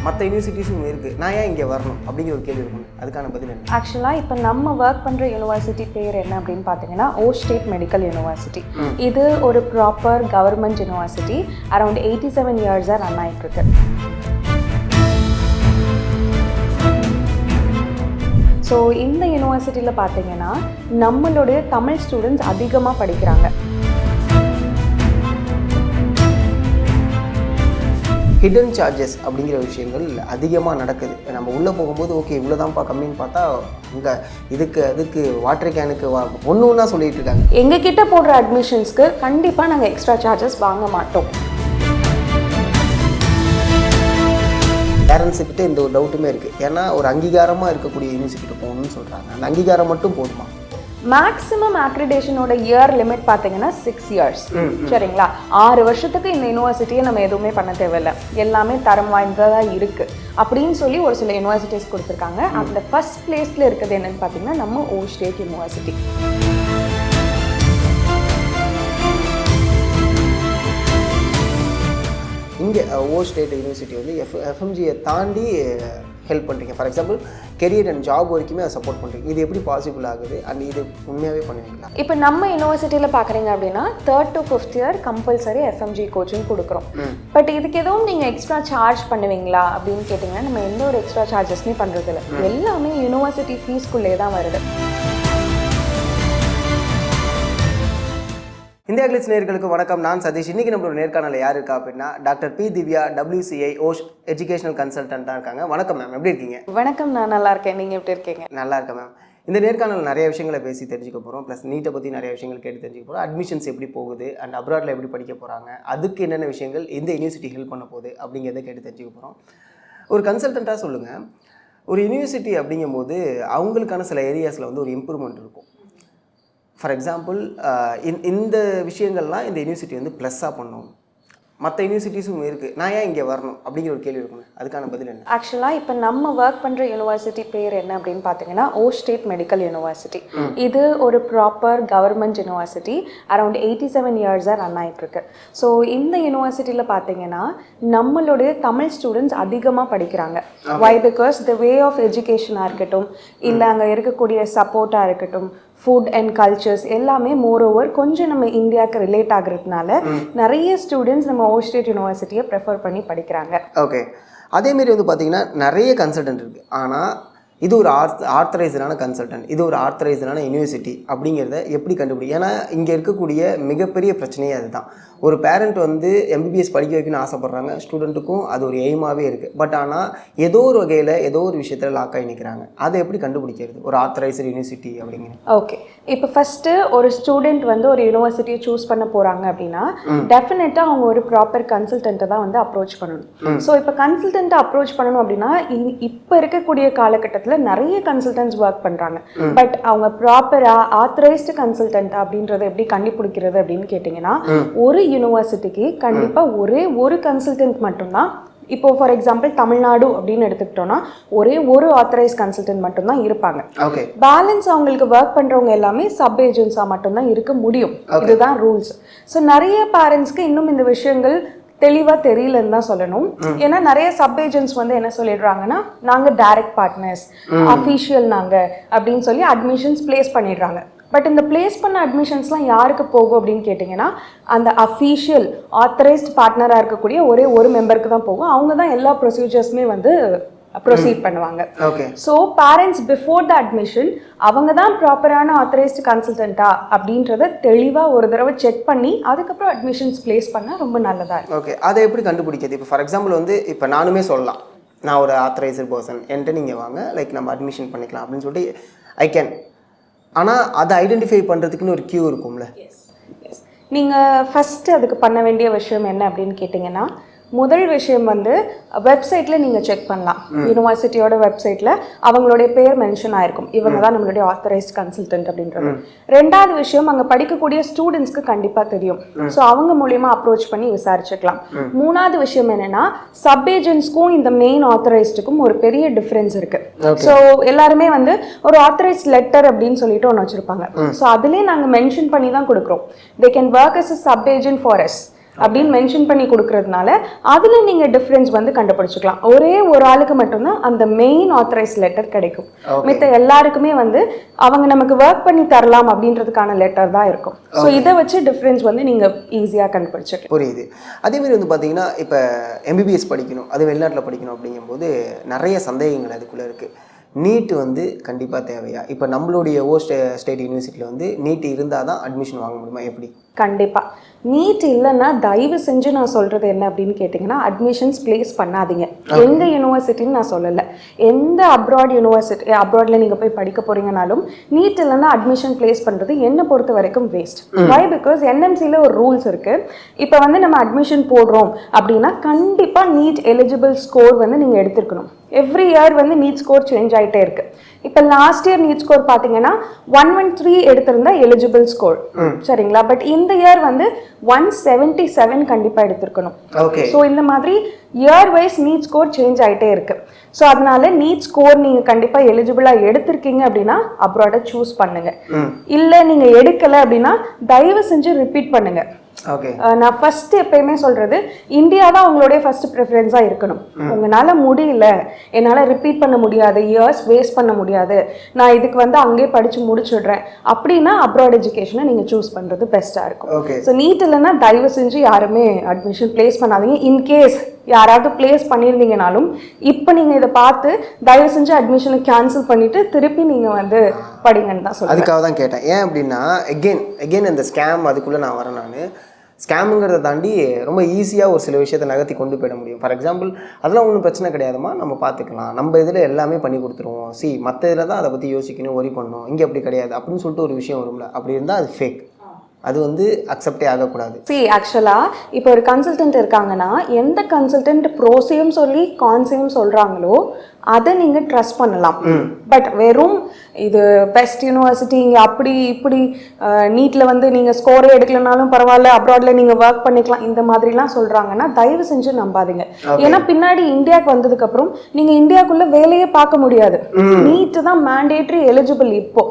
மற்ற யூனிவர்சிட்டிஸும் இருக்குது, நான் ஏன் இங்கே வரணும் அப்படிங்கிற ஒரு கேள்வி இருக்கும். அதுக்கான பதில் என்ன? ஆக்சுவலாக இப்போ நம்ம ஒர்க் பண்ணுற யூனிவர்சிட்டி பேர் என்ன அப்படின்னு பார்த்தீங்கன்னா ஓ ஸ்டேட் மெடிக்கல் யூனிவர்சிட்டி. இது ஒரு ப்ராப்பர் கவர்மெண்ட் யூனிவர்சிட்டி. அரௌண்ட் 87 இயர்ஸாக ரன் ஆகிட்டுருக்கு. ஸோ இந்த யூனிவர்சிட்டியில் பார்த்தீங்கன்னா நம்மளுடைய தமிழ் ஸ்டூடெண்ட்ஸ் அதிகமாக படிக்கிறாங்க. ஹிடன் சார்ஜஸ் அப்படிங்கிற விஷயங்கள் அதிகமாக நடக்குது. நம்ம உள்ளே போகும்போது ஓகே இவ்வளோ தான்ப்பா கம்மின்னு பார்த்தா இங்கே அதுக்கு வாட்டர் கேனுக்கு ஒன்று ஒன்றா சொல்லிட்டு இருக்காங்க. எங்ககிட்ட போடுற அட்மிஷன்ஸ்க்கு கண்டிப்பாக நாங்கள் எக்ஸ்ட்ரா சார்ஜஸ் வாங்க மாட்டோம். பேரண்ட்ஸுக்கிட்ட இந்த ஒரு டவுட்டுமே இருக்குது. ஏன்னா ஒரு அங்கீகாரமாக இருக்கக்கூடிய யூனிவர்சிட்டிக்கு போகணும்னு சொல்கிறாங்க. அந்த அங்கீகாரம் மட்டும் போதுமா? மேக்ஸிமம் அக்ரிடேஷனோட இயர் லிமிட் பார்த்தீங்கன்னா 6 இயர்ஸ். சரிங்களா? 6 வருஷத்துக்கு இந்த யூனிவர்சிட்டியை நம்ம எதுவுமே பண்ண தேவையில்லை, எல்லாமே தரம் வாய்ந்ததாக இருக்குது அப்படின்னு சொல்லி ஒரு சில யூனிவர்சிட்டிஸ் கொடுத்துருக்காங்க. அந்த ஃபர்ஸ்ட் பிளேஸில் இருக்கிறது என்னென்னு பார்த்தீங்கன்னா நம்ம ஓ ஸ்டேட் யூனிவர்சிட்டி. இங்கே ஓ ஸ்டேட் யூனிவர்சிட்டி வந்து எஃப்எம்ஜியை தாண்டி ஹெல்ப் பண்ணுறீங்க. For example career and job வரைக்குமே அதை சப்போர்ட் பண்ணுறீங்க. இது எப்படி பாசிபிள் ஆகுது அண்ட் இது உண்மையாகவே பண்ணுவீங்களா? இப்போ நம்ம யூனிவர்சிட்டியில் பார்க்குறீங்க அப்படின்னா 3rd to 5th year compulsory FMG coaching கொடுக்குறோம். பட் இதுக்கு எதுவும் நீங்கள் எக்ஸ்ட்ரா சார்ஜ் பண்ணுவீங்களா அப்படின்னு கேட்டிங்கன்னா நம்ம எந்த ஒரு எக்ஸ்ட்ரா சார்ஜஸ்மே பண்ணுறது இல்லை. எல்லாமே யூனிவர்சிட்டி ஃபீஸ்க்குள்ளே தான் வருது. இந்தியா கிளிட்ஸ் நேயர்களுக்கு வணக்கம். நான் சதீஷ். இன்றைக்கி நம்மளோட நேர்காணலில் யார் இருக்கா அப்படின்னா டாக்டர் பி திவ்யா, WCI ஓஷ் எஜுகேஷனல் கன்சல்டன்ட்டாக இருக்காங்க. வணக்கம் மேம், எப்படி இருக்கீங்க? வணக்கம், நான் நல்லா இருக்கேன். நீங்கள் எப்படி இருக்கீங்க? நல்லா இருக்கேன் மேம். இந்த நேர்காணல் நிறைய விஷயங்களை பேசி தெரிஞ்சுக்க போகிறோம். ப்ளஸ் நீட்டை பற்றி நிறைய விஷயங்கள் கேட்டு தெரிஞ்சுக்க போகிறோம். அட்மிஷன்ஸ் எப்படி போகுது அண்ட் அப்ராடில் எப்படி படிக்க போகிறாங்க, அதுக்கு என்னென்ன விஷயங்கள் இந்த யூனிவர்சிட்டி ஹெல்ப் பண்ண போகுது அப்படிங்கிறத கேட்டு தெரிஞ்சுக்க போகிறோம். ஒரு கன்சல்டண்ட்டாக சொல்லுங்கள், ஒரு யூனிவர்சிட்டி அப்படிங்கும்போது அவங்களுக்கான சில ஏரியாஸில் வந்து ஒரு இம்ப்ரூவ்மெண்ட் இருக்கும். ஃபார் எக்ஸாம்பிள் இந்த விஷயங்கள்லாம் இந்த யூனிவர்சிட்டி வந்து ப்ளஸ்ஸாக பண்ணும், மற்ற யூனிவர்சிட்டிஸும் இருக்குது, நான் ஏன் இங்கே வரணும் அப்படிங்கிற ஒரு கேள்வி இருக்குங்க. அதுக்கான பதில் என்ன? ஆக்சுவலாக இப்போ நம்ம ஒர்க் பண்ணுற யூனிவர்சிட்டி பேர் என்ன அப்படின்னு பார்த்தீங்கன்னா ஓ ஸ்டேட் மெடிக்கல் யூனிவர்சிட்டி. இது ஒரு ப்ராப்பர் கவர்மெண்ட் யூனிவர்சிட்டி. அரௌண்ட் 87 இயர்ஸாக ரன் ஆகிட்டுருக்கு. ஸோ இந்த யூனிவர்சிட்டியில் பார்த்தீங்கன்னா நம்மளுடைய தமிழ் ஸ்டூடெண்ட்ஸ் அதிகமாக படிக்கிறாங்க. வை? பிகாஸ் த வே ஆஃப் எஜுகேஷனாக இருக்கட்டும், இல்லை அங்கே இருக்கக்கூடிய சப்போர்ட்டாக இருக்கட்டும், ஃபுட் அண்ட் கல்ச்சர்ஸ் எல்லாமே மோரோவர் கொஞ்சம் நம்ம இந்தியாவுக்கு ரிலேட் ஆகுறதுனால நிறைய ஸ்டூடெண்ட்ஸ் நம்ம ஓ ஸ்டேட் யூனிவர்சிட்டியை ப்ரெஃபர் பண்ணி படிக்கிறாங்க. ஓகே. அதேமாரி வந்து பார்த்திங்கன்னா நிறைய கன்சல்டன்ட் இருக்குது. ஆனால் இது ஒரு ஆர்த்தரைஸ்டான கன்சல்டன்ட், இது ஒரு ஆர்த்தரைஸ்டான யூனிவர்சிட்டி அப்படிங்கிறத எப்படி கண்டுபிடிக்கும்? ஏன்னா இங்கே இருக்கக்கூடிய மிகப்பெரிய பிரச்சனையே அதுதான். ஒரு பேரண்ட் வந்து MBBS படிக்க வைக்கணும்னு ஆசைப்பட்றாங்க, ஸ்டூடெண்ட்டுக்கும் அது ஒரு எய்மாகவே இருக்குது. பட் ஆனால் ஏதோ ஒரு வகையில் ஏதோ ஒரு விஷயத்தில் லாக் ஆகி நிற்கிறாங்க. அதை எப்படி கண்டுபிடிக்கிறது ஒரு ஆர்த்தரைஸ்டு யூனிவர்சிட்டி அப்படிங்கிறது? ஓகே, இப்போ ஃபஸ்ட்டு ஒரு ஸ்டூடெண்ட் வந்து ஒரு யூனிவர்சிட்டியை சூஸ் பண்ண போகிறாங்க அப்படின்னா டெஃபினட்டாக அவங்க ஒரு ப்ராப்பர் கன்சல்டண்ட்டை தான் வந்து அப்ரோச் பண்ணணும். ஸோ இப்போ கன்சல்டண்ட்டை அப்ரோச் பண்ணணும் அப்படின்னா இப்போ இருக்கக்கூடிய காலகட்டத்தில் நிறைய கன்சல்டன்ட்ஸ் ஒர்க் பண்ணுறாங்க. பட் அவங்க ப்ராப்பராக ஆத்தரைஸ்டு கன்சல்டன்ட் அப்படின்றத எப்படி கண்டுபிடிக்கிறது அப்படின்னு கேட்டிங்கன்னா ஒரு யூனிவர்சிட்டிக்கு கண்டிப்பாக ஒரே ஒரு கன்சல்டன்ட் மட்டும்தான். இப்போ ஃபார் எக்ஸாம்பிள் தமிழ்நாடு அப்படின்னு எடுத்துக்கிட்டோம்னா ஒரே ஒரு ஆத்தரைஸ் கன்சல்டன்ட் மட்டும்தான் இருப்பாங்க. பேலன்ஸ் அவங்களுக்கு ஒர்க் பண்ணுறவங்க எல்லாமே சப் ஏஜென்ட்ஸாக மட்டும்தான் இருக்க முடியும். இதுதான் ரூல்ஸ். ஸோ நிறைய பேரண்ட்ஸ்க்கு இன்னும் இந்த விஷயங்கள் தெளிவாக தெரியலன்னு தான் சொல்லணும். ஏன்னா நிறைய சப் ஏஜென்ட்ஸ் வந்து என்ன சொல்லிடுறாங்கன்னா நாங்கள் டைரக்ட் பார்ட்னர்ஸ், அஃபீஷியல் நாங்கள் அப்படின்னு சொல்லி அட்மிஷன்ஸ் பிளேஸ் பண்ணிடுறாங்க. பட் இந்த பிளேஸ் பண்ண அட்மிஷன்ஸ்லாம் யாருக்கு போகும் அப்படின்னு கேட்டிங்கன்னா அந்த அஃபீஷியல் ஆத்தரைஸ்ட் பார்ட்னராக இருக்கக்கூடிய ஒரே ஒரு மெம்பருக்கு தான் போகும். அவங்க தான் எல்லா ப்ரொசீஜர்ஸுமே வந்து ப்ரொசீட் பண்ணுவாங்க. So parents before the admission அவங்க தான் ப்ராப்பரான ஆத்தரைஸ்டு கன்சல்டண்ட்டா அப்படின்றத தெளிவாக ஒரு தடவை செக் பண்ணி அதுக்கப்புறம் அட்மிஷன்ஸ் பிளேஸ் பண்ணால் ரொம்ப நல்லதாக இருக்கும். ஓகே, அதை எப்படி கண்டுபிடிக்கிறது? இப்போ ஃபார் எக்ஸாம்பிள் வந்து இப்போ நானுமே சொல்லலாம், நான் ஒரு ஆத்தரைஸ்டு பர்சன், என்கிட்ட நீங்கள் வாங்க, லைக் நம்ம அட்மிஷன் பண்ணிக்கலாம் அப்படின்னு சொல்லிட்டு ஐ கேன். ஆனால் அதை ஐடென்டிஃபை பண்ணுறதுக்குன்னு ஒரு கியூ இருக்கும்ல. நீங்கள் ஃபஸ்ட்டு அதுக்கு பண்ண வேண்டிய விஷயம் என்ன அப்படின்னு கேட்டிங்கன்னா முதல் விஷயம் வந்து வெப்சைட்டில் நீங்கள் செக் பண்ணலாம். யூனிவர்சிட்டியோட வெப்சைட்டில் அவங்களுடைய பேர் மென்ஷன் ஆயிருக்கும், இவங்க தான் நம்மளுடைய ஆத்தரைஸ்ட் கன்சல்டன்ட் அப்படின்றது. ரெண்டாவது விஷயம் அங்கே படிக்கக்கூடிய ஸ்டூடெண்ட்ஸ்க்கு கண்டிப்பாக தெரியும். ஸோ அவங்க மூலியமா அப்ரோச் பண்ணி விசாரிச்சுக்கலாம். மூணாவது விஷயம் என்னன்னா சப் ஏஜென்ட்ஸ்க்கும் இந்த மெயின் ஆத்தரைஸ்டுக்கும் ஒரு பெரிய டிஃப்ரென்ஸ் இருக்கு. ஸோ எல்லாருமே வந்து ஒரு ஆத்தரைஸ்ட் லெட்டர் அப்படின்னு சொல்லிட்டு ஒன்று வச்சிருப்பாங்க. ஸோ அதுலேயே நாங்கள் மென்ஷன் பண்ணி தான் கொடுக்குறோம், they can work as a sub agent for us அப்படின்னு மென்ஷன் பண்ணி கொடுக்கறதுனால அதில் நீங்கள் டிஃப்ரென்ஸ் வந்து கண்டுபிடிச்சிக்கலாம். ஒரே ஒரு ஆளுக்கு மட்டும்தான் அந்த மெயின் ஆத்தரைஸ் லெட்டர் கிடைக்கும். மித்த எல்லாருக்குமே வந்து அவங்க நமக்கு ஒர்க் பண்ணி தரலாம் அப்படின்றதுக்கான லெட்டர் தான் இருக்கும். ஸோ இதை வச்சு டிஃப்ரென்ஸ் வந்து நீங்கள் ஈஸியாக கண்டுபிடிச்சிக்கலாம். புரியுது. அதேமாதிரி வந்து பார்த்தீங்கன்னா இப்போ எம்பிபிஎஸ் படிக்கணும், அது வெளிநாட்டில் படிக்கணும் அப்படிங்கும்போது நிறைய சந்தேகங்கள் அதுக்குள்ளே இருக்குது. நீட் வந்து கண்டிப்பாக தேவையா? இப்போ நம்மளுடைய ஸ்டேட் யூனிவர்சிட்டியில் வந்து நீட் இருந்தால் தான் அட்மிஷன் வாங்க முடியுமா? எப்படி? கண்டிப்பாக நீட் இல்லைன்னா தயவு செஞ்சு நான் சொல்கிறது என்ன அப்படின்னு கேட்டிங்கன்னா, அட்மிஷன்ஸ் ப்ளேஸ் பண்ணாதீங்க. எங்கள் யூனிவர்சிட்டின்னு நான் சொல்லலை, எந்த அப்ராடில் நீங்கள் போய் படிக்க போகிறீங்கனாலும் நீட் இல்லைன்னா அட்மிஷன் ப்ளேஸ் பண்ணுறது என்னை பொறுத்த வரைக்கும் வேஸ்ட். வை? பிகாஸ் என்எம்சியில் ஒரு ரூல்ஸ் இருக்குது. இப்போ வந்து நம்ம அட்மிஷன் போடுறோம் அப்படின்னா கண்டிப்பாக நீட் எலிஜிபிள் ஸ்கோர் வந்து நீங்கள் எடுத்துருக்கணும். எவ்ரி இயர் வந்து நீட் ஸ்கோர் சேஞ்ச் ஆகிட்டே இருக்குது. இப்போ லாஸ்ட் இயர் நீட் ஸ்கோர் பார்த்தீங்கன்னா 113 எடுத்திருந்தா எலிஜிபிள் ஸ்கோர், சரிங்களா? பட் இந்த இயர் வந்து 177 கண்டிப்பாக எடுத்திருக்கணும். ஸோ இந்த மாதிரி year wise NEET score change ஆகிட்டே இருக்கு. ஸோ அதனால நீட் ஸ்கோர் நீங்கள் கண்டிப்பாக எலிஜிபிளாக எடுத்திருக்கீங்க அப்படின்னா அப்ராடை சூஸ் பண்ணுங்க. இல்லை நீங்கள் எடுக்கலை அப்படின்னா தயவு செஞ்சு ரிப்பீட் பண்ணுங்க. நான் ஃபர்ஸ்ட் எப்பயுமே சொல்றது இந்தியா தான் உங்களுடைய ஃபர்ஸ்ட் ப்ரிஃபரன்ஸா இருக்கணும். உங்களால முடியல, என்னால் ரிப்பீட் பண்ண முடியாது, இயர்ஸ் வேஸ்ட் பண்ண முடியாது, நான் இதுக்கு வந்து அங்கேயே படிச்சு முடிச்சுடுறேன் அப்படின்னா அப்ராட் எஜுகேஷனை நீங்க சூஸ் பண்றது பெஸ்டா இருக்கும். ஸோ நீட் இல்லைன்னா தயவு செஞ்சு யாருமே அட்மிஷன் பிளேஸ் பண்ணாதீங்க. இன்கேஸ் யாராவது பிளேஸ் பண்ணியிருந்தீங்கனாலும் இப்போ நீங்கள் இதை பார்த்து தயவு செஞ்சு அட்மிஷனை கேன்சல் பண்ணிட்டு திருப்பி நீங்கள் வந்து படிங்கன்னு தான் சொல்லுவேன். அதுக்காக தான் கேட்டேன். ஏன் அப்படின்னா எகெயின் இந்த ஸ்கேம் அதுக்குள்ளே நான் வரேன். நான் ஸ்கேமுங்கிறத தாண்டி ரொம்ப ஈஸியாக ஒரு சில விஷயத்தை நகர்த்தி கொண்டு போயிட முடியும். ஃபார் எக்ஸாம்பிள் அதெல்லாம் ஒன்றும் பிரச்சனை கிடையாதுமா, நம்ம பார்த்துக்கலாம், நம்ம இதில் எல்லாமே பண்ணி கொடுத்துருவோம், மற்ற இதில் தான் அதை பற்றி யோசிக்கணும், ஒரி பண்ணணும், இங்கே அப்படி கிடையாது அப்படின்னு சொல்லிட்டு ஒரு விஷயம் வரும்ல. அப்படி இருந்தால் அது ஃபேக், அது வந்து அக்செப்டே ஆகக்கூடாது. ஆக்சுவலாக இப்போ ஒரு கன்சல்டன்ட் இருக்காங்கன்னா எந்த கன்சல்டன்ட் ப்ரோஸையும் சொல்லி கான்ஸையும் சொல்கிறாங்களோ அதை நீங்கள் ட்ரஸ்ட் பண்ணலாம். பட் வெறும் இது பெஸ்ட் யூனிவர்சிட்டி இங்கே அப்படி இப்படி நீட்டில் வந்து நீங்கள் ஸ்கோரே எடுக்கலனாலும் பரவாயில்ல, அப்ராடில் நீங்கள் ஒர்க் பண்ணிக்கலாம், இந்த மாதிரிலாம் சொல்கிறாங்கன்னா தயவு செஞ்சு நம்பாதீங்க. ஏன்னா பின்னாடி இந்தியாவுக்கு வந்ததுக்கப்புறம் நீங்கள் இந்தியாவுக்குள்ளே வேலையே பார்க்க முடியாது. நீட்டு தான் மேண்டேட்ரி எலிஜிபிள் இப்போ.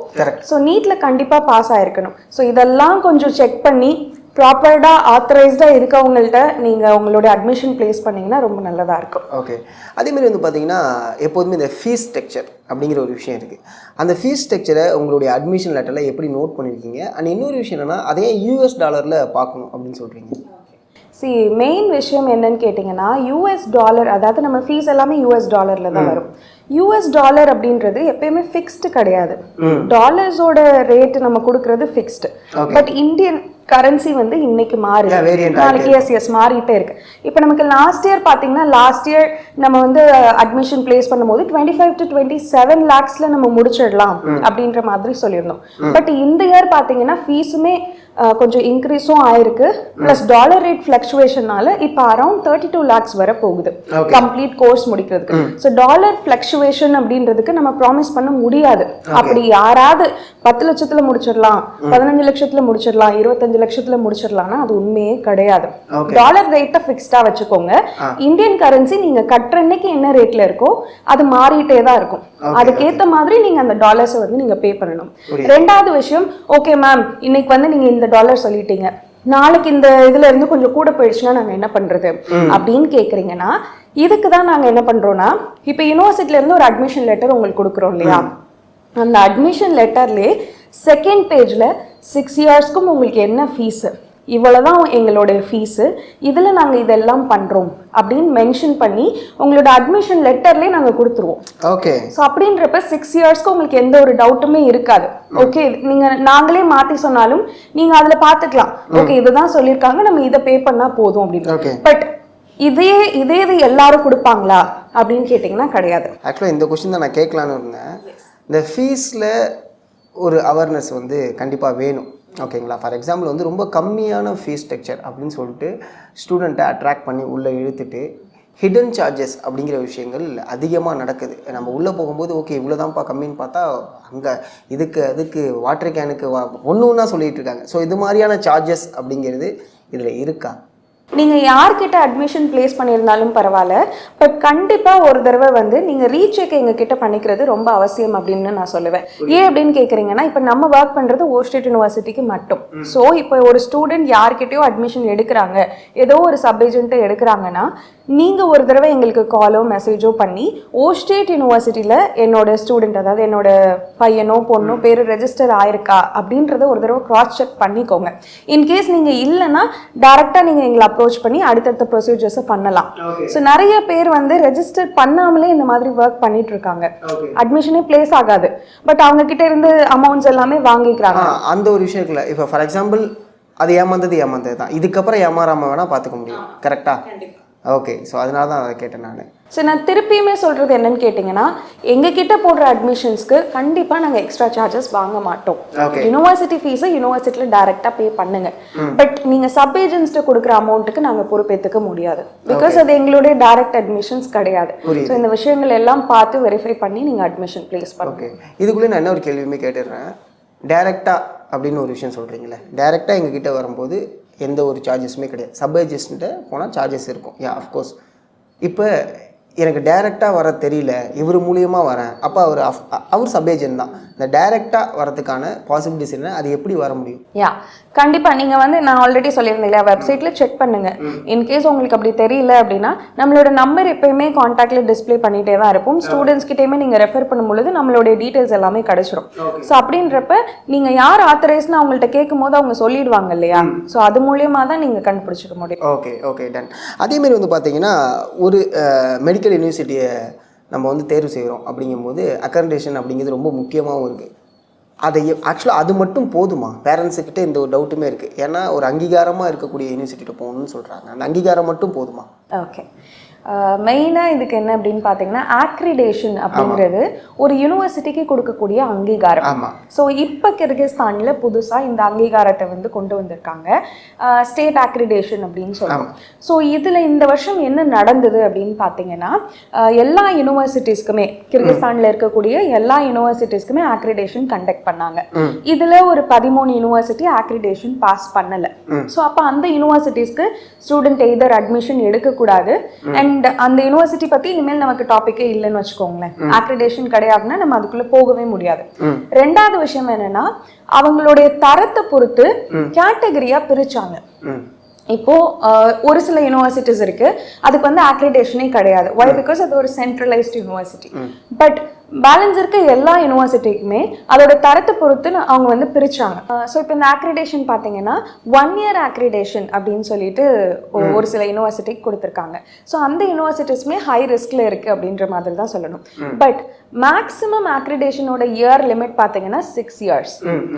ஸோ நீட்டில் கண்டிப்பாக பாஸ் ஆகிருக்கணும். ஸோ இதெல்லாம் கொஞ்சம் செக் பண்ணி ப்ராப்பர்டாக ஆத்தரைஸ்டாக இருக்கவங்கள்ட்ட நீங்கள் உங்களோட அட்மிஷன் ப்ளேஸ் பண்ணிங்கன்னா ரொம்ப நல்லதாக இருக்கும். ஓகே. அதேமாதிரி வந்து பார்த்தீங்கன்னா எப்போதுமே இந்த ஃபீஸ் ஸ்ட்ரக்சர் அப்படிங்கிற ஒரு விஷயம் இருக்குது. அந்த ஃபீஸ் ஸ்ட்ரக்சரை உங்களுடைய அட்மிஷன் லெட்டரில் எப்படி நோட் பண்ணியிருக்கீங்க? அண்ட் இன்னொரு விஷயம் என்னென்னா அதே US டாலரில் பார்க்கணும் அப்படின்னு சொல்கிறீங்க. மெயின் விஷயம் என்னன்னு கேட்டிங்கன்னா US டாலர், அதாவது நம்ம ஃபீஸ் எல்லாமே US டாலரில் தான் வரும். US டாலர் அப்படின்றது எப்பயுமே ஃபிக்ஸ்டு கிடையாது. டாலர்ஸோட ரேட் நம்ம கொடுக்கறது ஃபிக்ஸ்டு. பட் இந்தியன் கரன்சி வந்து இன்னைக்கு மாறுது, நாளைக்கு எஸ் மாறிட்டே இருக்கு. இப்போ நமக்கு லாஸ்ட் இயர் பார்த்தீங்கன்னா லாஸ்ட் இயர் நம்ம வந்து அட்மிஷன் பிளேஸ் பண்ணும்போது 25 to 27 lakhsல நம்ம முடிச்சிடலாம் அப்படின்ற மாதிரி சொல்லியிருந்தோம். பட் இந்த இயர் பார்த்தீங்கன்னா ஃபீஸுமே கொஞ்சம் இன்க்ரீஸும் ஆயிருக்கு. ப்ளஸ் டாலர் ரேட் ஃப்ளக்சுவேஷனால இப்போ அரௌண்ட் 32 lakhs வர போகுது கம்ப்ளீட் கோர்ஸ் முடிக்கிறதுக்கு. ஸோ டாலர் ஃப்ளக்சுவேஷன் அப்படின்றதுக்கு நம்ம ப்ராமிஸ் பண்ண முடியாது. அப்படி யாராவது 10 லட்சத்துல முடிச்சிடலாம், 15 லட்சத்துல முடிச்சிடலாம், 25 லட்சத்துல முடிச்சிடலாம்னா அது உண்மையே கிடையாது. டாலர் ரேட்டை ஃபிக்ஸ்டா வச்சுக்கோங்க. இந்தியன் கரன்சி நீங்க கட்டுற அன்னைக்கு என்ன ரேட்ல இருக்கோ அது மாறிட்டே தான் இருக்கும். அதுக்கேற்ற மாதிரி நீங்க அந்த டாலர்ஸை வந்து நீங்க பே பண்ணணும். ரெண்டாவது விஷயம், ஓகே மேம் இன்னைக்கு வந்து நீங்க இந்த டாலர் சொல்லிட்டீங்க, நாளைக்கு இந்த இதுல இருந்து கொஞ்சம் கூட போயிடுச்சுன்னா நாங்க என்ன பண்றது அப்படின்னு கேக்குறீங்கன்னா, இதுக்கு தான் நாங்க என்ன பண்றோம்னா, இப்ப யூனிவர்சிட்டில இருந்து ஒரு அட்மிஷன் லெட்டர் உங்களுக்கு கொடுக்குறோம் இல்லையா, அந்த அட்மிஷன் லெட்டர்லேயே செகண்ட் பேஜ்ல 6 இயர்ஸ்க்கும் உங்களுக்கு என்ன ஃபீஸு, இவ்வளோதான் எங்களுடைய ஃபீஸு, இதில் நாங்கள் இதெல்லாம் பண்ணுறோம் அப்படின்னு மென்ஷன் பண்ணி உங்களோட அட்மிஷன் லெட்டர்லேயே நாங்கள் கொடுத்துருவோம். ஓகே. ஸோ அப்படின்றப்ப 6 இயர்ஸ்க்கு உங்களுக்கு எந்த ஒரு டவுட்டுமே இருக்காது. ஓகே, நீங்கள் நாங்களே மாற்றி சொன்னாலும் நீங்கள் அதில் பார்த்துக்கலாம், ஓகே இதுதான் சொல்லியிருக்காங்க, நம்ம இதை பே பண்ணால் போதும் அப்படின்னு. பட் இதே இது எல்லாரும் கொடுப்பாங்களா அப்படின்னு கேட்டிங்கன்னா கிடையாது. ஆக்சுவலாக இந்த கொஸ்டின் தான் நான் கேட்கலான்னு இருந்தேன். இந்த ஃபீஸில் ஒரு அவேர்னஸ் வந்து கண்டிப்பாக வேணும். ஓகேங்களா? ஃபார் எக்ஸாம்பிள் வந்து ரொம்ப கம்மியான ஃபீஸ் ஸ்ட்ரக்சர் அப்படின்னு சொல்லிட்டு ஸ்டூடெண்ட்டை அட்ராக்ட் பண்ணி உள்ளே இழுத்துட்டு ஹிடன் சார்ஜஸ் அப்படிங்கிற விஷயங்கள் அதிகமாக நடக்குது. நம்ம உள்ளே போகும்போது ஓகே இவ்வளோ தான்ப்பா கம்மின்னு பார்த்தா அங்கே அதுக்கு வாட்டர் கேனுக்கு ஒன்று ஒன்றா சொல்லிகிட்டு இருக்காங்க. ஸோ இது மாதிரியான சார்ஜஸ் அப்படிங்கிறது இதில் இருக்கா? நீங்கள் யார்கிட்ட அட்மிஷன் ப்ளேஸ் பண்ணியிருந்தாலும் பரவாயில்ல, பட் கண்டிப்பாக ஒரு தடவை வந்து நீங்கள் ரீசெக் எங்ககிட்ட பண்ணிக்கிறது ரொம்ப அவசியம் அப்படின்னு நான் சொல்லுவேன். ஏன் அப்படின்னு கேட்குறீங்கன்னா, இப்போ நம்ம ஒர்க் பண்ணுறது ஓ ஸ்டேட் யூனிவர்சிட்டிக்கு மட்டும். ஸோ இப்போ ஒரு ஸ்டூடெண்ட் யார்கிட்டயோ அட்மிஷன் எடுக்கிறாங்க, ஏதோ ஒரு சப் ஏஜென்ட்டை எடுக்கிறாங்கன்னா, நீங்கள் ஒரு தடவை எங்களுக்கு காலோ மெசேஜோ பண்ணி ஓ ஸ்டேட் யூனிவர்சிட்டியில் என்னோட ஸ்டூடெண்ட், அதாவது என்னோட பையனோ பொண்ணோ பேர் ரெஜிஸ்டர் ஆயிருக்கா அப்படின்றத ஒரு தடவை கிராஸ் செக் பண்ணிக்கோங்க. இன்கேஸ் நீங்கள் இல்லைன்னா டேரெக்டாக நீங்கள் எங்களை அப்ரோச் பண்ணி அடுத்தடுத்த ப்ரொசீஜர்ஸை பண்ணலாம். ஸோ நிறைய பேர் வந்து ரெஜிஸ்டர் பண்ணாமலே இந்த மாதிரி ஒர்க் பண்ணிட்டு இருக்காங்க. அட்மிஷனே பிளேஸ் ஆகாது, பட் அவங்க கிட்ட இருந்து அமௌண்ட்ஸ் எல்லாமே வாங்கிக்கிறாங்க. அந்த ஒரு விஷயத்துல இப்போ ஃபார் எக்ஸாம்பிள் அது ஏமாந்தது தான், இதுக்கப்புறம் ஏமாறாம வேணா பார்த்துக்க முடியும். கரெக்டா? ஓகே. ஸோ அதனால தான் அதை கேட்டேன் நான். ஸோ நான் திருப்பியுமே சொல்கிறது என்னன்னு கேட்டிங்கன்னா, எங்ககிட்ட போடுற அட்மிஷன்ஸ்க்கு கண்டிப்பாக நாங்கள் எக்ஸ்ட்ரா சார்ஜஸ் வாங்க மாட்டோம். யூனிவர்சிட்டி ஃபீஸை யூனிவர்சிட்டியில் டைரெக்டாக பே பண்ணுங்க. பட் நீங்கள் சப் ஏஜென்ட்ஸ்ட்டு கொடுக்குற அமௌண்ட்டுக்கு நாங்கள் பொறுப்பேற்றுக்க முடியாது. பிகாஸ் அது எங்களுடைய டைரக்ட் அட்மிஷன்ஸ் கிடையாது. ஸோ இந்த விஷயங்கள் எல்லாம் பார்த்து வெரிஃபை பண்ணி நீங்கள் அட்மிஷன் ப்ளேஸ் பண்ணுங்க. இதுக்குள்ளே நான் என்ன ஒரு கேள்வியுமே கேட்டுடுறேன். டைரெக்டாக அப்படின்னு ஒரு விஷயம் சொல்கிறீங்களே, டைரெக்டாக எங்ககிட்ட வரும்போது எந்த ஒரு சார்ஜஸுமே கிடையாது. சப் ஏஜென்ட்கிட்ட போனால் சார்ஜஸ் இருக்கும். அஃப்கோர்ஸ். இப்போ எனக்கு டைரெக்டாக வர தெரியல, இவர் மூலியமாக வரேன், அப்போ அவர் சப் ஏஜென்ட் தான். இந்த டைரெக்டாக வரதுக்கான பாசிபிலிட்டிஸ் என்ன, அது எப்படி வர முடியும்? கண்டிப்பாக நீங்கள் வந்து நான் ஆல்ரெடி சொல்லியிருந்தேன் இல்லையா, வெப்சைட்டில் செக் பண்ணுங்கள். இன்கேஸ் உங்களுக்கு அப்படி தெரியல அப்படின்னா நம்மளோட நம்பர் எப்பயுமே காண்டாக்டில் டிஸ்பிளே பண்ணிகிட்டே தான் இருப்போம். ஸ்டூடெண்ட்ஸ் கிட்டேயுமே நீங்கள் ரெஃபர் பண்ணும்பொழுது நம்மளுடைய டீட்டெயில்ஸ் எல்லாமே கிடச்சிரும். ஸோ அப்படின்றப்ப நீங்கள் யார் ஆத்தரைஸ்னு அவங்கள்ட்ட கேட்கும் போது அவங்க சொல்லிடுவாங்க இல்லையா, ஸோ அது மூலியமாக தான் நீங்கள் கண்டுபிடிச்சிக்க முடியும். Okay done. அதேமாரி வந்து பார்த்தீங்கன்னா, ஒரு மெடிக்கல் யூனிவர்சிட்டியை நம்ம வந்து தேர்வு செய்கிறோம் அப்படிங்கும்போது அக்கரண்டேஷன் அப்படிங்கிறது ரொம்ப முக்கியமாகவும் இருக்குது. அதை ஆக்சுவலாக அது மட்டும் போதுமா? பேரண்ட்ஸுக்கிட்ட இந்த ஒரு டவுட்டுமே இருக்குது. ஏன்னா ஒரு அங்கீகாரமாக இருக்கக்கூடிய யூனிவர்சிட்டியில் போகணும்னு சொல்கிறாங்க. அந்த அங்கீகாரம் மட்டும் போதுமா? ஓகே. மெயினாக இதுக்கு என்ன அப்படின்னு பார்த்தீங்கன்னா, ஆக்ரிடேஷன் அப்படிங்கிறது ஒரு யூனிவர்சிட்டிக்கு கொடுக்கக்கூடிய அங்கீகாரம். ஸோ இப்போ கிர்கிஸ்தானில் புதுசாக இந்த அங்கீகாரத்தை வந்து கொண்டு வந்திருக்காங்க, ஸ்டேட் ஆக்ரிடேஷன் அப்படின்னு சொல்லுவோம். ஸோ இதில் இந்த வருஷம் என்ன நடந்தது அப்படின்னு பார்த்தீங்கன்னா, எல்லா யூனிவர்சிட்டிஸ்க்குமே கிர்கிஸ்தானில் இருக்கக்கூடிய எல்லா யூனிவர்சிட்டிஸ்க்குமே ஆக்ரிடேஷன் கண்டக்ட் பண்ணாங்க. இதில் ஒரு 13 யூனிவர்சிட்டி ஆக்ரிடேஷன் பாஸ் பண்ணலை. ஸோ அப்போ அந்த யூனிவர்சிட்டிஸ்க்கு ஸ்டூடெண்ட் எய்தர் அட்மிஷன் எடுக்கக்கூடாது. அண்ட் அந்த யூனிவர்சிட்டி பத்தி இனிமேல் நமக்கு டாபிக்கே இல்லைன்னு வச்சுக்கோங்களேன். ஆக்ரிடேஷன் கிடையாதுன்னா நம்ம அதுக்குள்ள போகவே முடியாது. ரெண்டாவது விஷயம் என்னன்னா, அவங்களுடைய தரத்தை பொறுத்து கேட்டகரியா பிரிச்சாங்க. இப்போ ஒரு சில யூனிவர்சிட்டிஸ் இருக்கு, அதுக்கு வந்து ஆக்ரிடேஷனே கிடையாது. வை? பிகாஸ் அது ஒரு சென்ட்ரலைஸ்ட் யூனிவர்சிட்டி. பட் பேலன்ஸ் இருக்க எல்லா யூனிவர்சிட்டிக்குமே அதோட தரத்தை பொறுத்து அவங்க வந்து பிரிச்சாங்க. ஸோ இப்போ இந்த ஆக்ரிடேஷன் பார்த்தீங்கன்னா 1 year ஆக்ரிடேஷன் அப்படின்னு சொல்லிட்டு ஒரு சில யூனிவர்சிட்டிக்கு கொடுத்துருக்காங்க. ஸோ அந்த யூனிவர்சிட்டிஸ்மே ஹை ரிஸ்க்ல இருக்கு அப்படின்ற மாதிரி தான் சொல்லணும். பட் மேக்ஸிமம் ஆக்ரிடேஷனோட இயர் லிமிட் பார்த்தீங்கன்னா 6 years.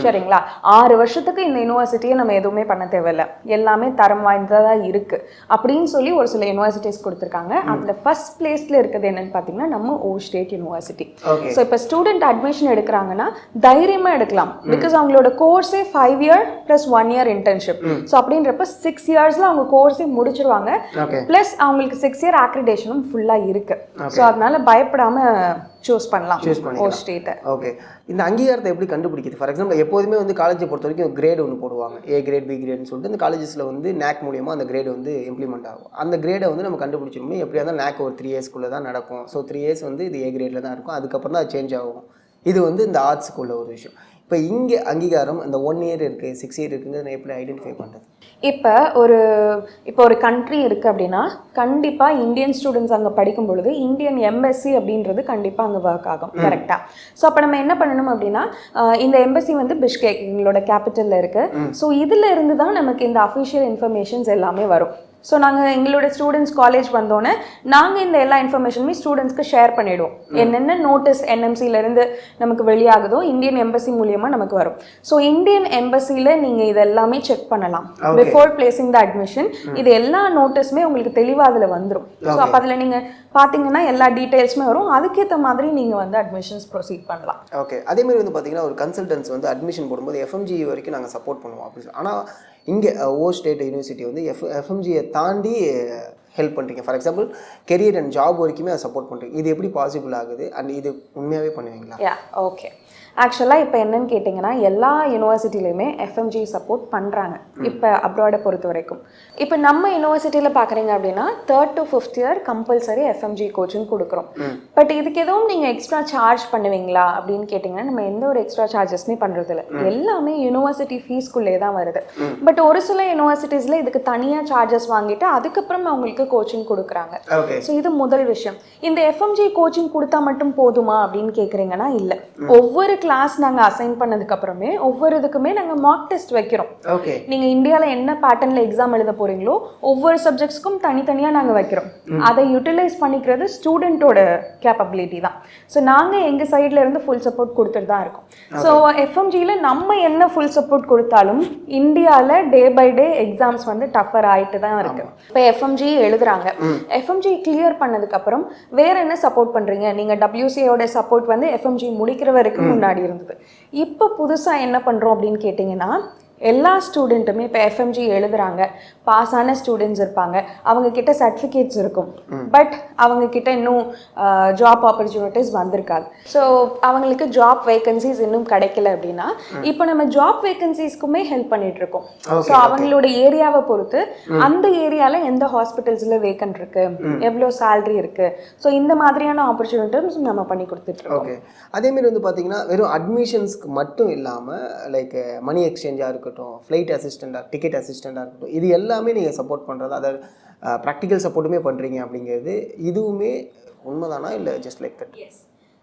சரிங்களா? 6 வருஷத்துக்கு இந்த யூனிவர்சிட்டியை நம்ம எதுவுமே பண்ண தேவையில்லை, எல்லாமே தரம் வாய்ந்ததாக இருக்கு அப்படின்னு சொல்லி ஒரு சில யூனிவர்சிட்டிஸ் கொடுத்துருக்காங்க. அதில் ஃபர்ஸ்ட் பிளேஸ்ல இருக்குது என்னன்னு பார்த்தீங்கன்னா நம்ம ஓ ஸ்டேட் யூனிவர்சிட்டி. ஸோ இப்போ ஸ்டூடெண்ட் அட்மிஷன் எடுக்கிறாங்கன்னா தைரியமா எடுக்கலாம். பிகாஸ் அவங்களோட கோர்ஸே 5 year + 1 year இன்டர்ன்ஷிப். ஸோ அப்படின்றப்ப 6 yearsல அவங்க கோர்ஸே முடிச்சிருவாங்க. பிளஸ் அவங்களுக்கு 6 year ஆக்ரிடேஷனும் ஃபுல்லா இருக்கு. ஸோ அதனால பயப்படாம சூஸ் பண்ணலாம் ஓ ஸ்டேட்டை. ஓகே. இந்த அங்கீகாரத்தை எப்படி கண்டுபிடிக்குது? ஃபார் எக்ஸாம்பிள் எப்போதுமே வந்து காலேஜை பொறுத்த வரைக்கும் கிரேட் ஒன்று போடுவாங்க, ஏ கிரேட் பி கிரேட்னு சொல்லிட்டு. இந்த காலேஜஸில் வந்து நேக் மூலியமாக அந்த கிரேட் வந்து இம்ப்ளிமெண்ட் ஆகும். அந்த கிரேடை வந்து நம்ம கண்டுபிடிச்சிருமே எப்படியா இருந்தால் நேக் ஒரு 3 yearsக்குள்ளே தான் நடக்கும். ஸோ 3 years வந்து இது ஏ கிரேடில் தான் இருக்கும், அதுக்கப்புறம் தான் அது சேஞ்ச் ஆகும். இது வந்து இந்த ஆர்ட்ஸுக்குள்ள ஒரு விஷயம். இப்போ இங்கே அங்கீகாரம் அந்த 1 year இருக்குது 6 year இருக்குங்கிறத எப்படி ஐடென்டிஃபை பண்ணுறது? இப்போ ஒரு கண்ட்ரி இருக்குது அப்படின்னா கண்டிப்பாக இந்தியன் ஸ்டூடெண்ட்ஸ் அங்கே படிக்கும் பொழுது இந்தியன் எம்பசி அப்படின்றது கண்டிப்பாக அங்கே ஒர்க் ஆகும். கரெக்டாக? ஸோ அப்போ நம்ம என்ன பண்ணணும் அப்படின்னா, இந்த எம்பசி வந்து பிஷ்கேக் எங்களோட கேபிட்டலில் இருக்குது. ஸோ இதில் இருந்து தான் நமக்கு இந்த அஃபிஷியல் இன்ஃபர்மேஷன்ஸ் எல்லாமே வரும். ஸோ நாங்கள் எங்களோட ஸ்டூடெண்ட்ஸ் காலேஜ் வந்தோன்னே நாங்கள் இந்த எல்லா இன்ஃபர்மேஷனுமே ஸ்டூடெண்ட்ஸ்க்கு ஷேர் பண்ணிவிடுவோம். என்னென்ன நோட்டீஸ் என்எம்சிலேருந்து நமக்கு வெளியாகுதோ இந்தியன் எம்பசி மூலியமாக நமக்கு வரும். ஸோ இந்தியன் எம்பசியில் நீங்கள் இது எல்லாமே செக் பண்ணலாம் பிஃபோர் பிளேசிங் த அட்மிஷன். இது எல்லா நோட்டீஸுமே உங்களுக்கு தெளிவாக அதில் வந்துடும். ஸோ அப்போ அதில் நீங்கள் பார்த்தீங்கன்னா எல்லா டீட்டெயில்ஸுமே வரும். அதுக்கேற்ற மாதிரி நீங்கள் வந்து அட்மிஷன்ஸ் ப்ரொசீட் பண்ணலாம். ஓகே. அதேமாதிரி வந்து பார்த்தீங்கன்னா ஒரு கன்சல்டன்ஸ் வந்து அட்மிஷன் போடும்போது எஃப்எம்ஜி வரைக்கும் நாங்கள் சப்போர்ட் பண்ணுவோம் அப்படின்னு. ஆனால் இங்கே ஓ ஸ்டேட் யூனிவர்சிட்டி வந்து எஃப்எம்ஜியை தாண்டி ஹெல்ப் பண்ணுறீங்க? For example career and job வரைக்குமே அதை சப்போர்ட் பண்ணுறீங்க. இது எப்படி பாசிபிள் ஆகுது அண்ட் இது உண்மையாகவே பண்ணுவீங்களா? ஓகே. ஆக்சுவலாக இப்போ என்னன்னு கேட்டிங்கன்னா எல்லா யூனிவர்சிட்டிலையுமே எஃப்எம்ஜி சப்போர்ட் பண்ணுறாங்க இப்போ அப்ராடை பொறுத்த வரைக்கும். இப்போ நம்ம யூனிவர்சிட்டியில் பார்க்குறீங்க அப்படின்னா 3rd to 5th year compulsory FMG coaching கொடுக்குறோம். பட் இதுக்கு எதுவும் நீங்கள் எக்ஸ்ட்ரா சார்ஜ் பண்ணுவீங்களா அப்படின்னு கேட்டிங்கன்னா நம்ம எந்த ஒரு எக்ஸ்ட்ரா சார்ஜஸ்மே பண்ணுறது இல்லை. எல்லாமே யூனிவர்சிட்டி ஃபீஸ்க்குள்ளே தான் வருது. பட் ஒரு சில யூனிவர்சிட்டிஸில் இதுக்கு தனியாக சார்ஜஸ் வாங்கிட்டு அதுக்கப்புறம் அவங்களுக்கு கோச்சிங் கொடுக்குறாங்க. ஸோ இது முதல் விஷயம். இந்த எஃப்எம்ஜி கோச்சிங் கொடுத்தா மட்டும் போதுமா அப்படின்னு கேட்குறீங்கன்னா இல்லை. ஒவ்வொரு கிளாஸ் நாங்கள் அசைன் பண்ணதுக்கு அப்புறமே ஒவ்வொரு இதுக்குமே நாங்கள் மார்க் டெஸ்ட் வைக்கிறோம். நீங்கள் இந்தியாவில் என்ன பேட்டர்னில் எக்ஸாம் எழுத போறீங்களோ ஒவ்வொரு சப்ஜெக்ட்ஸ்க்கும் தனித்தனியாக நாங்கள் வைக்கிறோம். அதை யூட்டிலைஸ் பண்ணிக்கிறது ஸ்டூடெண்ட்டோட கேப்பபிலிட்டி தான். ஸோ நாங்கள் எங்கள் சைட்ல இருந்து ஃபுல் சப்போர்ட் கொடுத்துட்டு தான் இருக்கோம். ஸோ எஃப்எம்ஜியில் நம்ம என்ன ஃபுல் சப்போர்ட் கொடுத்தாலும் இந்தியாவில் டே பை டே எக்ஸாம்ஸ் வந்து டஃபர் ஆகிட்டு தான் இருக்கு. இப்போ எஃப்எம்ஜி எழுதுறாங்க, எஃப்எம்ஜி கிளியர் பண்ணதுக்கப்புறம் வேற என்ன சப்போர்ட் பண்ணுறீங்க? நீங்கள் WCAயோட சப்போர்ட் வந்து எஃப்எம்ஜி முடிக்கிற வரைக்கும் முன்னாடி இருந்தது. இப்போ புதுசாக என்ன பண்ணுறோம் அப்படின்னு கேட்டிங்கன்னா எல்லா ஸ்டூடெண்ட்டுமே இப்போ எஃப்எம்ஜி எழுதுறாங்க, பாஸ் ஆன ஸ்டூடெண்ட்ஸ் இருப்பாங்க, அவங்க கிட்ட சர்டிஃபிகேட்ஸ் இருக்கும். பட் அவங்க கிட்ட இன்னும் ஜாப் ஆப்பர்ச்சுனிட்டிஸ் வந்திருக்காது. ஸோ அவங்களுக்கு ஜாப் வேகன்சிஸ் இன்னும் கிடைக்கல அப்படின்னா இப்போ நம்ம ஜாப் வேகன்சிஸ்க்குமே ஹெல்ப் பண்ணிட்டு இருக்கோம். ஸோ அவங்களோட ஏரியாவை பொறுத்து அந்த ஏரியாவில் எந்த ஹாஸ்பிட்டல்ஸில் வேக்கன்ட் இருக்கு, எவ்வளோ சேலரி இருக்கு, ஸோ இந்த மாதிரியான ஆப்பர்ச்சுனிட்டிஸ் நம்ம பண்ணி கொடுத்துட்டு இருக்கோம். ஓகே. அதேமாரி வந்து பார்த்தீங்கன்னா வெறும் அட்மிஷன்ஸ்க்கு மட்டும் இல்லாமல் லைக் மணி எக்ஸ்சேஞ்சாக இருக்கட்டும், ஃப்ளைட் அசிஸ்டண்ட்டாக, டிக்கெட் அசிஸ்டண்ட்டாக இருக்கட்டும், இது எல்லாமே நீங்கள் சப்போர்ட் பண்ணுறது, அதாவது ப்ராக்டிக்கல் சப்போர்ட்டுமே பண்ணுறீங்க அப்படிங்கிறது இதுவுமே உண்மைதானா இல்லை ஜஸ்ட் லைக் தட்?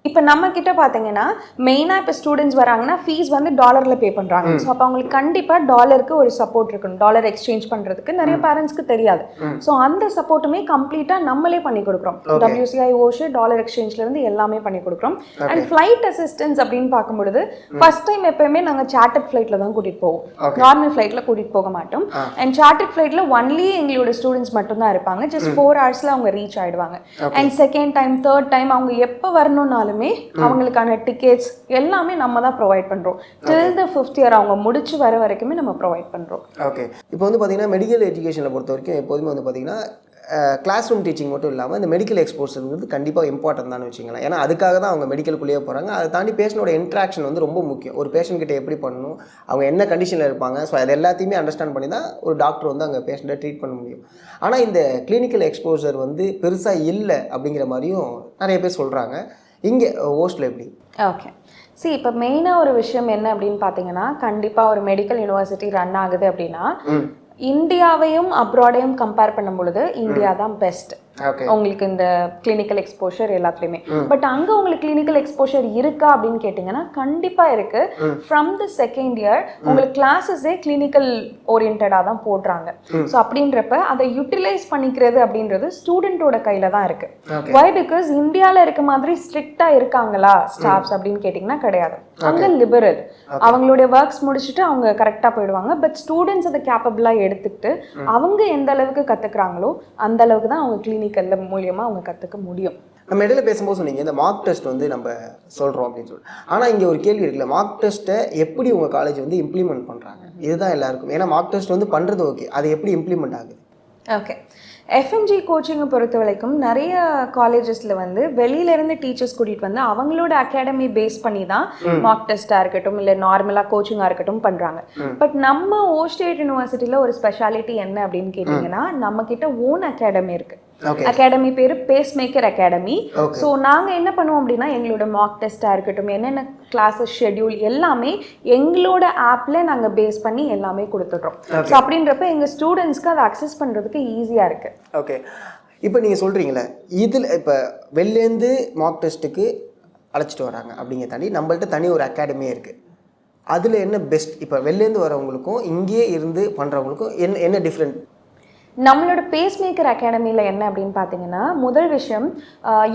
இப்போ நம்ம கிட்ட பார்த்தீங்கன்னா மெயினாக இப்போ ஸ்டூடெண்ட்ஸ் வராங்கன்னா ஃபீஸ் வந்து டாலரில் பே பண்ணுறாங்க. ஸோ அப்போ அவங்களுக்கு கண்டிப்பாக டாலருக்கு ஒரு சப்போர்ட் இருக்கணும். டாலர் எக்ஸ்சேஞ்ச் பண்ணுறதுக்கு நிறைய பேரண்ட்ஸ்க்கு தெரியாது. ஸோ அந்த சப்போர்ட்டுமே கம்ப்ளீட்டாக நம்மளே பண்ணி கொடுக்குறோம். WCI ஓஷு டாலர் எக்ஸ்சேஞ்ச்லேருந்து எல்லாமே பண்ணி கொடுக்குறோம். அண்ட் ஃப்ளைட் அசிஸ்டன்ஸ் அப்படின்னு பார்க்கும்பொழுது ஃபர்ஸ்ட் டைம் எப்பயுமே நாங்கள் சார்ட்டர்ட் ஃப்ளைட்டில் தான் கூட்டிகிட்டு போவோம், நார்மல் ஃப்ளைட்டில் கூட்டிகிட்டு போக மாட்டோம். அண்ட் சார்ட்டர்ட் ஃப்ளைட்டில் ஒன்லி எங்களோட ஸ்டூடெண்ட்ஸ் மட்டும்தான் இருப்பாங்க. ஜஸ்ட் 4 hours அவங்க ரீச் ஆகிடுவாங்க. And second time third time அவங்க எப்போ வரணும்னாலும் அவங்களுக்கான டிக்கெட்ஸ் எல்லாமே நம்ம தான் ப்ரொவைட் பண்றோம். டில் தி 5th இயர் அவங்க முடிச்சு வர வரைக்குமே நம்ம ப்ரொவைட் பண்றோம். ஓகே. இப்போ வந்து பார்த்தீங்கன்னா மெடிக்கல் எஜுகேஷனை பொறுத்த வரைக்கும் எப்போதுமே வந்து பார்த்தீங்கன்னா கிளாஸ் ரூம் டீச்சிங் மட்டும் இல்லாமல் இந்த மெடிக்கல் எக்ஸ்போர்ட்ஸ்ங்கிறது கண்டிப்பாக இம்பார்ட்டன்ட் தான் வச்சுக்கலாம். ஏன்னா அதுக்காக தான் அவங்க மெடிக்கலுக்குள்ளேயே போகிறாங்க. அதை தாண்டி பேஷண்டோட இன்ட்ராக்ஷன் வந்து ரொம்ப முக்கியம். ஒரு பேஷண்ட் கிட்ட எப்படி பண்ணணும், அவங்க என்ன கண்டிஷனில் இருப்பாங்க, ஸோ அது எல்லாத்தையுமே அண்டர்ஸ்டாண்ட் பண்ணி தான் ஒரு டாக்டர் வந்து அங்கே பேஷண்ட்டை ட்ரீட் பண்ண முடியும். ஆனால் இந்த கிளினிக்கல் எக்ஸ்போசர் வந்து பெருசாக இல்லை அப்படிங்கிற மாதிரியும் நிறைய பேர் சொல்கிறாங்க. இங்கே ஓஸ்ட்டில் எப்படி? ஓகே. இப்போ மெயினாக ஒரு விஷயம் என்ன அப்படின்னு பார்த்தீங்கன்னா கண்டிப்பாக ஒரு மெடிக்கல் யூனிவர்சிட்டி ரன் ஆகுது அப்படின்னா இந்தியாவையும் அப்ராடையும் கம்பேர் பண்ணும் பொழுது இந்தியா தான் பெஸ்ட். உங்களுக்கு இந்த கிளினிக்கல் எக்ஸ்போஷர் எல்லாத்துலேயுமே. பட் அங்கே உங்களுக்கு கிளினிக்கல் எக்ஸ்போஷர் இருக்கா அப்படின்னு கேட்டிங்கன்னா கண்டிப்பாக இருக்கு. ஃப்ரம் த 2nd இயர் உங்களுக்கு கிளாஸஸே கிளினிக்கல் ஓரியன்டாக தான் போடுறாங்க. ஸோ அப்படின்றப்ப அதை யூட்டிலைஸ் பண்ணிக்கிறது அப்படின்றது ஸ்டூடெண்ட்டோட கையில தான் இருக்கு. வை? பிகாஸ் இந்தியாவில் இருக்க மாதிரி ஸ்ட்ரிக்டா இருக்காங்களா ஸ்டாஃப்ஸ் அப்படின்னு கேட்டிங்கன்னா கிடையாது. அங்கே லிபரல், அவங்களுடைய ஒர்க்ஸ் முடிச்சுட்டு அவங்க கரெக்டாக போயிடுவாங்க. பட் ஸ்டூடெண்ட்ஸ் அதை கேப்பபிளாக எடுத்துக்கிட்டு அவங்க எந்த அளவுக்கு கற்றுக்குறாங்களோ அந்த அளவுக்கு தான் அவங்க கிளினிக்கல்ல மூலியமாக அவங்க கற்றுக்க முடியும். நம்ம இடையில பேசும்போது சொன்னீங்க இந்த மார்க் டெஸ்ட் வந்து நம்ம சொல்கிறோம் அப்படின்னு சொல்லி. ஆனால் இங்கே ஒரு கேள்வி இருக்குல்ல, மார்க் டெஸ்ட்டை எப்படி உங்கள் காலேஜ் வந்து இம்ப்ளிமெண்ட் பண்ணுறாங்க? இதுதான் எல்லாருக்கும். ஏன்னா மார்க் டெஸ்ட் வந்து பண்ணுறது ஓகே, அது எப்படி இம்ப்ளிமெண்ட் ஆகுது? ஓகே. எஃப்எம்ஜி கோச்சிங்கை பொறுத்த வரைக்கும் நிறைய காலேஜஸில் வந்து வெளியிலேருந்து டீச்சர்ஸ் கூட்டிகிட்டு வந்து அவங்களோட அகாடமி பேஸ் பண்ணி தான் மார்க் டெஸ்ட்டாக இருக்கட்டும் இல்லை நார்மலாக கோச்சிங்காக இருக்கட்டும் பண்ணுறாங்க. பட் நம்ம ஓஸ்டேட் யூனிவர்சிட்டியில் ஒரு ஸ்பெஷாலிட்டி என்ன அப்படின்னு கேட்டிங்கன்னா நம்மக்கிட்ட ஓன் அகாடமி இருக்குது. அகாடமி பேர் பேஸ் மேக்கர் அகாடமி. ஸோ நாங்கள் என்ன பண்ணுவோம் அப்படின்னா எங்களோட மார்க் டெஸ்ட்டாக இருக்கட்டும், என்னென்ன கிளாஸஸ் ஷெட்யூல் எல்லாமே எங்களோட ஆப்பில் நாங்கள் பேஸ் பண்ணி எல்லாமே கொடுத்துட்றோம். ஸோ அப்படின்றப்ப எங்கள் ஸ்டூடெண்ட்ஸ்க்கு அதை அக்சஸ் பண்ணுறதுக்கு ஈஸியாக இருக்குது. ஓகே. இப்போ நீங்கள் சொல்கிறீங்களே இதில் இப்போ வெளிலேருந்து மார்க் டெஸ்ட்டுக்கு அழைச்சிட்டு வராங்க அப்படிங்கிற தாண்டி நம்மள்ட்ட தனி ஒரு அகாடமியே இருக்குது. அதில் என்ன பெஸ்ட்? இப்போ வெளிலேருந்து வரவங்களுக்கும் இங்கேயே இருந்து பண்ணுறவங்களுக்கும் என்ன டிஃப்ரெண்ட்? நம்மளோட பேஸ் மேக்கர் அகாடமியில் என்ன அப்படின்னு பார்த்தீங்கன்னா முதல் விஷயம்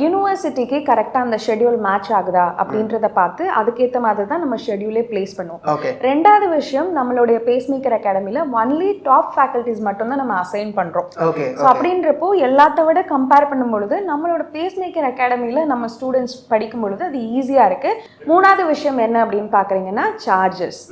யூனிவர்சிட்டிக்கு கரெக்டாக அந்த ஷெட்யூல் மேட்ச் ஆகுதா அப்படின்றத பார்த்து அதுக்கேற்ற மாதிரி தான் நம்ம ஷெட்யூலே பிளேஸ் பண்ணுவோம். ரெண்டாவது விஷயம் நம்மளுடைய பேஸ் மேக்கர் அகாடமியில் ஒன்லி டாப் ஃபேக்கல்டிஸ் மட்டும்தான் நம்ம அசைன் பண்ணுறோம். ஸோ அப்படின்றப்போ எல்லாத்த விட கம்பேர் பண்ணும் பொழுது நம்மளோட பேஸ் மேக்கர் அகாடமியில் நம்ம ஸ்டூடெண்ட்ஸ் படிக்கும் பொழுது அது ஈஸியாக இருக்குது. மூணாவது விஷயம் என்ன அப்படின்னு பார்க்குறீங்கன்னா சார்ஜஸ்.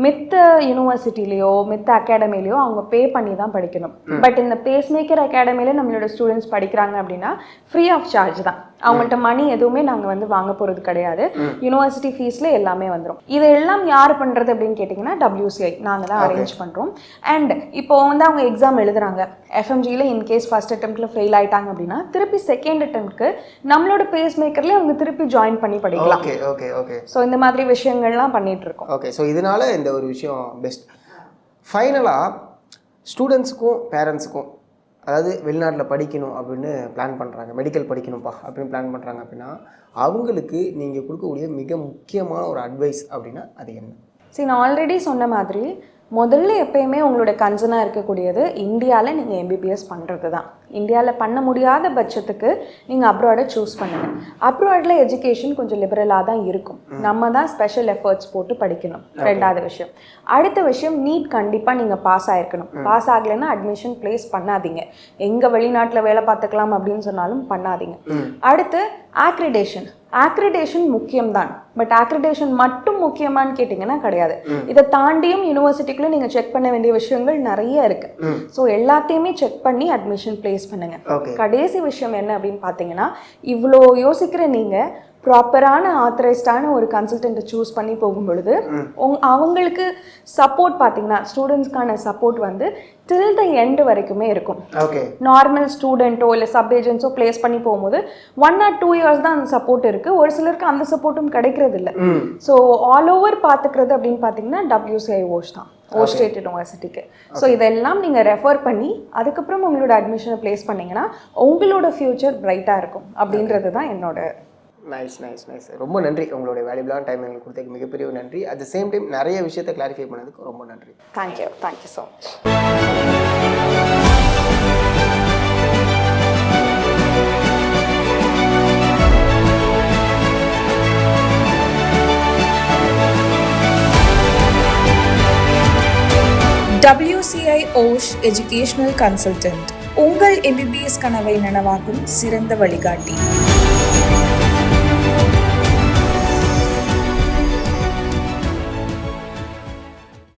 மித்த யூனிவர்சிட்டிலேயோ மித்த அகாடமிலேயோ அவங்க பே பண்ணி தான் படிக்கணும். பட் இந்த பேஸ்மேக்கர் அகாடமியில் நம்மளோட ஸ்டூடெண்ட்ஸ் படிக்கிறாங்க அப்படின்னா ஃப்ரீ ஆஃப் சார்ஜ் தான். அவங்கள்ட்ட மணி எதுவுமே நாங்கள் வந்து வாங்க போகிறது கிடையாது. யூனிவர்சிட்டி ஃபீஸில் எல்லாமே வந்துடும். இதெல்லாம் யார் பண்ணுறது அப்படின்னு கேட்டிங்கன்னா WCI நாங்கள் தான் அரேஞ்ச் பண்ணுறோம். அண்ட் இப்போ வந்து அவங்க எக்ஸாம் எழுதுறாங்க, FMGயில் இன்கேஸ் ஃபர்ஸ்ட் அட்டெம்ப்டில் ஃபெயில் ஆயிட்டாங்க அப்படின்னா திருப்பி செகண்ட் அட்டெம்ப்ட்க்கு நம்மளோட பேஸ்மேக்கர்லேயே அவங்க திருப்பி ஜாயின் பண்ணி படிக்கலாம். Okay okay okay. ஸோ இந்த மாதிரி விஷயங்கள்லாம் பண்ணிட்டு இருக்கோம். ஓகே. ஸோ இதனால இந்த ஒரு விஷயம் பெஸ்ட். ஃபைனலாக ஸ்டூடெண்ட்ஸுக்கும் பேரண்ட்ஸுக்கும், அதாவது வெளிநாட்டில் படிக்கணும் அப்படின்னு பிளான் பண்ணுறாங்க, மெடிக்கல் படிக்கணும்ப்பா அப்படின்னு பிளான் பண்ணுறாங்க அப்படின்னா அவங்களுக்கு நீங்கள் கொடுக்கக்கூடிய மிக முக்கியமான ஒரு அட்வைஸ் அப்படின்னா அது என்ன? சரி, நான் ஆல்ரெடி சொன்ன மாதிரி முதல்ல எப்பயுமே உங்களோட கன்சர்னாக இருக்கக்கூடியது இந்தியாவில் நீங்கள் MBBS பண்ணுறது தான். இந்தியாவில் பண்ண முடியாத பட்சத்துக்கு நீங்கள் அப்ராடை சூஸ் பண்ணுங்கள். அப்ராடில் எஜுகேஷன் கொஞ்சம் லிபரலாக தான் இருக்கும். நம்ம தான் ஸ்பெஷல் எஃபர்ட்ஸ் போட்டு படிக்கணும். ரெண்டாவது விஷயம். அடுத்த விஷயம், நீட் கண்டிப்பாக நீங்கள் பாஸ் ஆகிருக்கணும். பாஸ் ஆகலைன்னா அட்மிஷன் ப்ளேஸ் பண்ணாதீங்க. எங்கே வெளிநாட்டில் வேலை பார்த்துக்கலாம் அப்படின்னு சொன்னாலும் பண்ணாதீங்க. அடுத்து ஆக்ரிடேஷன் முக்கியம்தான். பட் ஆக்ரிடேஷன் மட்டும் முக்கியமானு கேட்டிங்கன்னா கிடையாது. இதை தாண்டியும் யூனிவர்சிட்டிக்குள்ளே நீங்கள் செக் பண்ண வேண்டிய விஷயங்கள் நிறைய இருக்குது. ஸோ எல்லாத்தையுமே செக் பண்ணி அட்மிஷன் ப்ளேஸ் பண்ணுங்க. கடைசி விஷயம் என்ன அப்படின்னு பார்த்தீங்கன்னா, இவ்வளோ யோசிக்கிற நீங்கள் ப்ராப்பரான ஆத்தரைஸ்டான ஒரு கன்சல்டண்ட்டை சூஸ் பண்ணி போகும் பொழுது அவங்களுக்கு சப்போர்ட் பார்த்தீங்கன்னா ஸ்டூடெண்ட்ஸ்க்கான சப்போர்ட் வந்து டில் த எண்ட் வரைக்குமே இருக்கும். நார்மல் ஸ்டூடெண்ட்டோ இல்லை சப் ஏஜென்ட்ஸோ பிளேஸ் பண்ணி போகும்போது 1 or 2 years தான் அந்த சப்போர்ட் இருக்குது. ஒரு சிலருக்கு அந்த சப்போர்ட்டும் கிடைக்கிறது இல்லை. ஸோ ஆல் ஓவர் பார்த்துக்கிறது அப்படின்னு பார்த்தீங்கன்னா WCI ஓஷ் தான், ஓஷ் ஸ்டேட் யூனிவர்சிட்டிக்கு. ஸோ இதெல்லாம் நீங்கள் ரெஃபர் பண்ணி அதுக்கப்புறம் உங்களோட அட்மிஷனை பிளேஸ் பண்ணிங்கன்னா உங்களோட ஃப்யூச்சர் பிரைட்டாக இருக்கும் அப்படின்றது தான் என்னோட. நைஸ். ரொம்ப நன்றி. உங்களுடைய வேல்யூபிளான டைம் எங்களுக்கு கொடுத்ததுக்கு மிகப்பெரிய நன்றி. அட் த சேம் டைம் நிறைய விஷயத்தை கிளாரிஃபை பண்ணதுக்கு ரொம்ப நன்றி. Thank you so much. WCI ஓஷ் எஜுகேஷனல் கன்சல்டன்ட், உங்கள் MBBS கனவை நனவாக்கும் சிறந்த வழிகாட்டி.